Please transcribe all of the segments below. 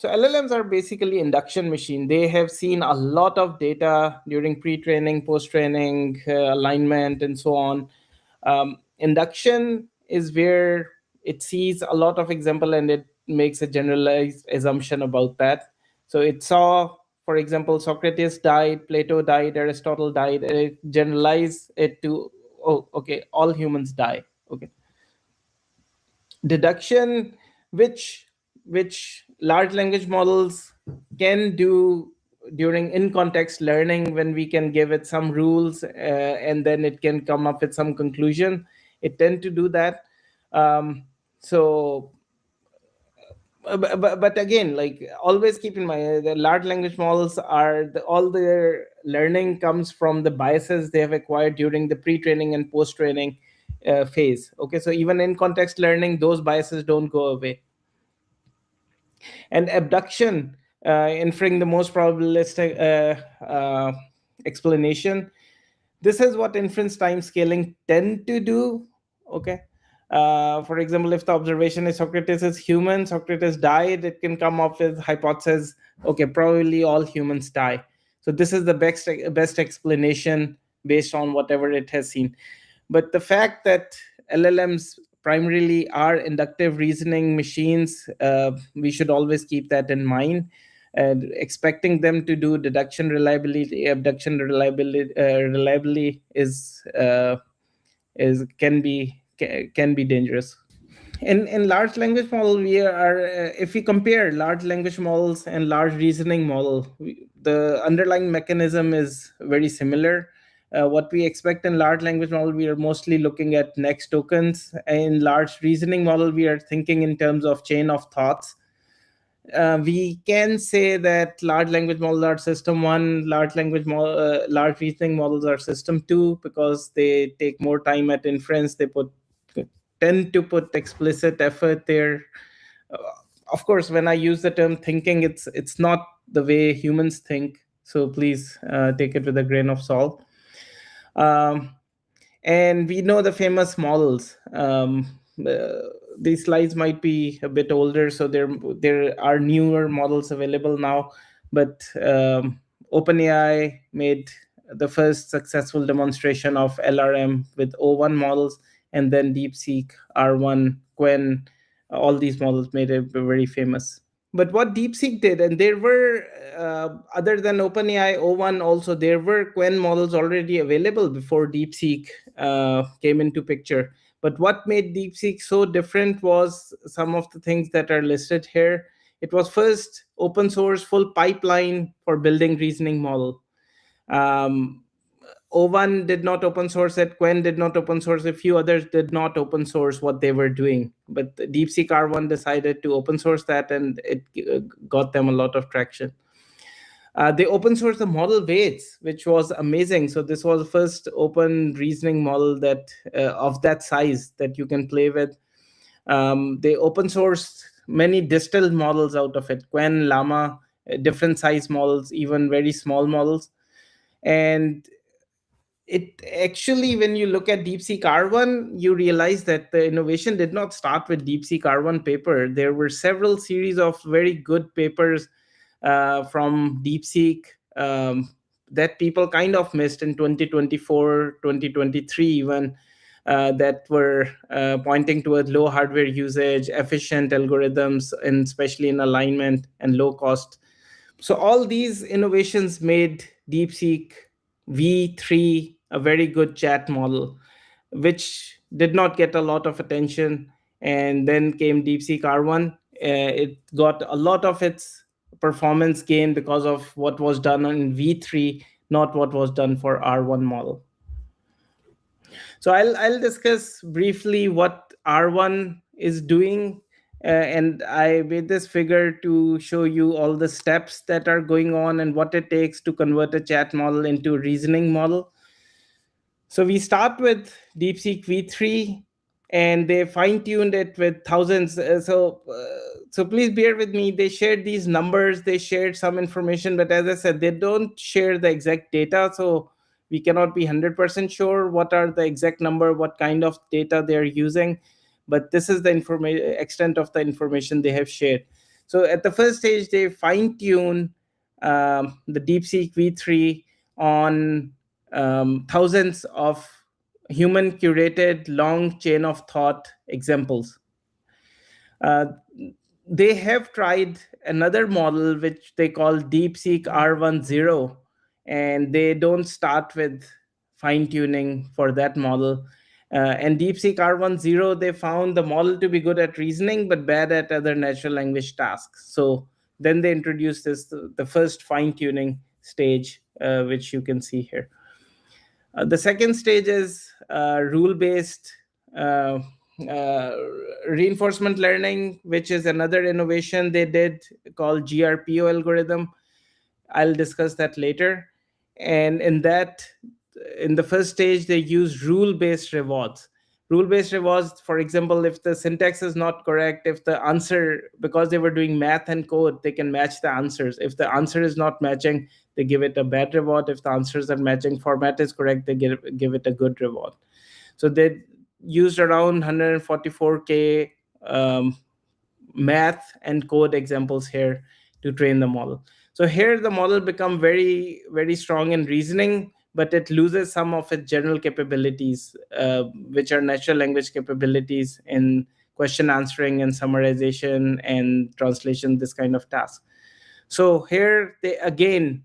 So LLMs are basically induction machine. They have seen a lot of data during pre-training, post-training, alignment, and so on. Induction is where it sees a lot of example and it makes a generalized assumption about that. So it saw, for example, Socrates died, Plato died, Aristotle died, and it generalized it to, oh, okay, all humans die. Okay. Deduction, which large language models can do during in context learning, when we can give it some rules and then it can come up with some conclusion, it tend to do that. So but again, like, always keep in mind, the large language models are all their learning comes from the biases they have acquired during the pre-training and post-training phase. Okay, so even in context learning, those biases don't go away. And abduction, inferring the most probabilistic explanation, this is what inference time scaling tend to do. Okay. For example, if the observation is Socrates is human, Socrates died, it can come up with hypothesis, okay, probably all humans die. So this is the best explanation based on whatever it has seen. But the fact that LLMs primarily are inductive reasoning machines, we should always keep that in mind. And expecting them to do deduction reliability, abduction reliability is can be dangerous. In large language model, we are if we compare large language models and large reasoning model, the underlying mechanism is very similar. What we expect in large language model, we are mostly looking at next tokens. In large reasoning model, we are thinking in terms of chain of thoughts. We can say that large language models are system 1, large reasoning models are system 2, because they take more time at inference. They tend to put explicit effort there. Of course, when I use the term thinking, it's not the way humans think, so please take it with a grain of salt. And we know the famous models. These slides might be a bit older, so there are newer models available now. But OpenAI made the first successful demonstration of LRM with O1 models, and then DeepSeek R1, Quen, all these models made it very famous. But what DeepSeek did, and there were, other than OpenAI O1, also there were Quen models already available before DeepSeek came into picture. But what made DeepSeek so different was some of the things that are listed here. It was first open source, full pipeline for building reasoning model. O1 did not open source it, Quen did not open source, a few others did not open source what they were doing. But DeepSeek R1 decided to open source that, and it got them a lot of traction. They open sourced the model weights, which was amazing. So this was the first open reasoning model that of that size that you can play with. They open sourced many distilled models out of it, Quen, Llama, different size models, even very small models. And it actually, when you look at DeepSeek R1, you realize that the innovation did not start with DeepSeek R1 paper. There were several series of very good papers from DeepSeek that people kind of missed in 2024, 2023 even, that were pointing towards low hardware usage, efficient algorithms, and especially in alignment and low cost. So all these innovations made DeepSeek V3 a very good chat model, which did not get a lot of attention. And then came DeepSeek R1. It got a lot of its performance gain because of what was done in V3, not what was done for R1 model. So I'll discuss briefly what R1 is doing. And I made this figure to show you all the steps that are going on and what it takes to convert a chat model into a reasoning model. So we start with DeepSeek V3, and they fine-tuned it with thousands. So please bear with me. They shared these numbers, they shared some information, but as I said, they don't share the exact data. So we cannot be 100% sure what are the exact number, what kind of data they're using. But this is the extent of the information they have shared. So at the first stage, they fine-tune the DeepSeek V3 on thousands of human curated long chain of thought examples. They have tried another model which they call DeepSeek R1 and they don't start with fine tuning for that model. And DeepSeek R1 they found the model to be good at reasoning but bad at other natural language tasks. So then they introduced the first fine tuning stage, which you can see here. The second stage is rule-based uh, reinforcement learning, which is another innovation they did called GRPO algorithm. I'll discuss that later. And in the first stage, they use rule-based rewards. Rule-based rewards, for example, if the syntax is not correct, if the answer, because they were doing math and code, they can match the answers. If the answer is not matching, they give it a bad reward. If the answers are matching, format is correct, they give it a good reward. So they used around 144K math and code examples here to train the model. So here the model become very, very strong in reasoning, but it loses some of its general capabilities, which are natural language capabilities in question answering and summarization and translation, this kind of task. So here they again,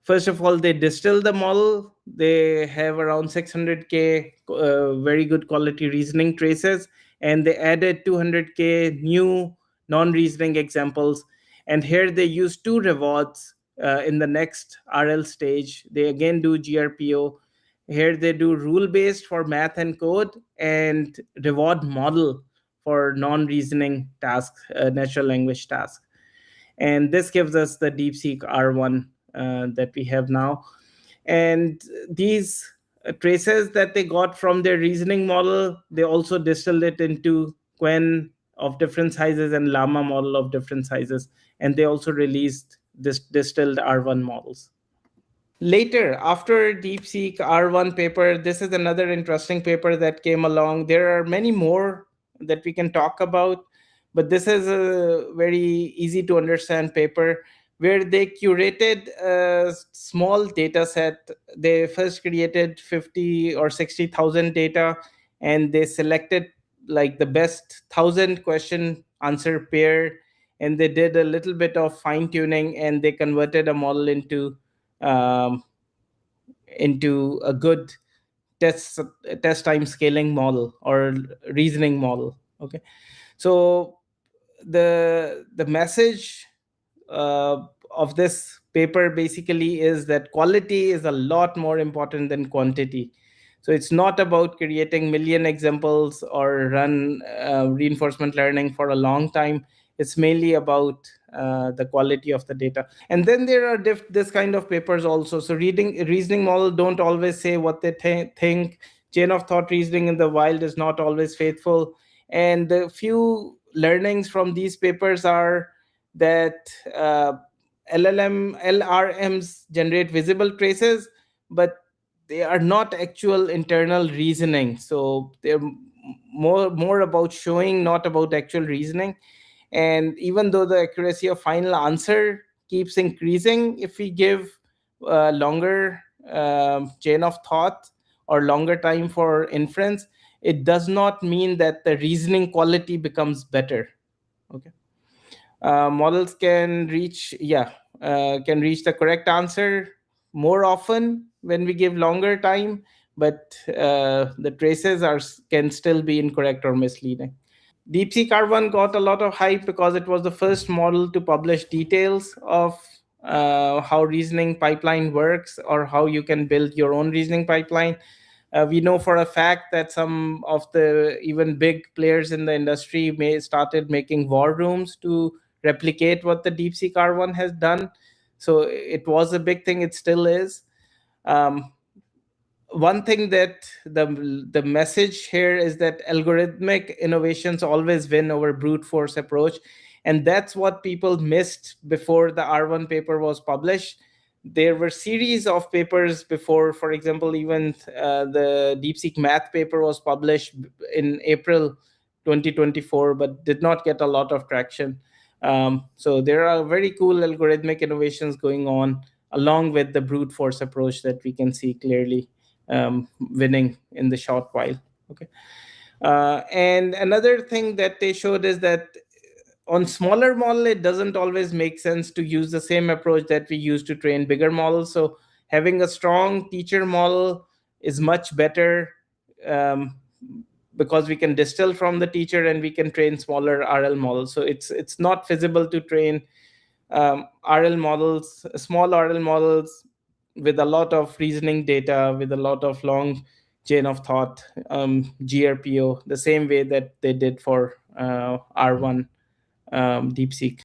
first of all, they distill the model. They have around 600K very good quality reasoning traces, and they added 200K new non-reasoning examples. And here they use two rewards in the next RL stage. They again do GRPO. Here they do rule-based for math and code and reward model for non-reasoning tasks, natural language tasks. And this gives us the DeepSeek R1 that we have now. And these traces that they got from their reasoning model, they also distilled it into Quen of different sizes and Llama model of different sizes. And they also released this distilled R1 models. Later, after DeepSeek R1 paper, this is another interesting paper that came along. There are many more that we can talk about, but this is a very easy to understand paper where they curated a small data set. They first created 50 or 60,000 data, and they selected like the best 1,000 question answer pair, and they did a little bit of fine tuning, and they converted a model um, into a good test time scaling model or reasoning model. Okay, so the message of this paper basically is that quality is a lot more important than quantity. So it's not about creating million examples or run reinforcement learning for a long time. It's mainly about the quality of the data. And then there are this kind of papers also. So reasoning model don't always say what they think. Chain of thought reasoning in the wild is not always faithful. And the few learnings from these papers are that LRMs generate visible traces, but they are not actual internal reasoning. So they're more about showing, not about actual reasoning. And even though the accuracy of final answer keeps increasing if we give longer chain of thought or longer time for inference, it does not mean that the reasoning quality becomes better. Okay. Models can reach the correct answer more often when we give longer time, but the traces can still be incorrect or misleading. DeepSeek R1 got a lot of hype because it was the first model to publish details of how reasoning pipeline works or how you can build your own reasoning pipeline. We know for a fact that some of the even big players in the industry started making war rooms to replicate what the DeepSeek R1 has done. So it was a big thing. It still is. One thing that the message here is that algorithmic innovations always win over brute force approach, and that's what people missed before the R1 paper was published. There were series of papers before. For example, even the DeepSeek math paper was published in April 2024, but did not get a lot of traction. So there are very cool algorithmic innovations going on, along with the brute force approach that we can see clearly winning in the short while. Okay. And another thing that they showed is that on smaller model, it doesn't always make sense to use the same approach that we use to train bigger models. So having a strong teacher model is much better, because we can distill from the teacher and we can train smaller RL models. So it's not feasible to train RL models, small RL models with a lot of reasoning data, with a lot of long chain of thought, GRPO, the same way that they did for R1 DeepSeek.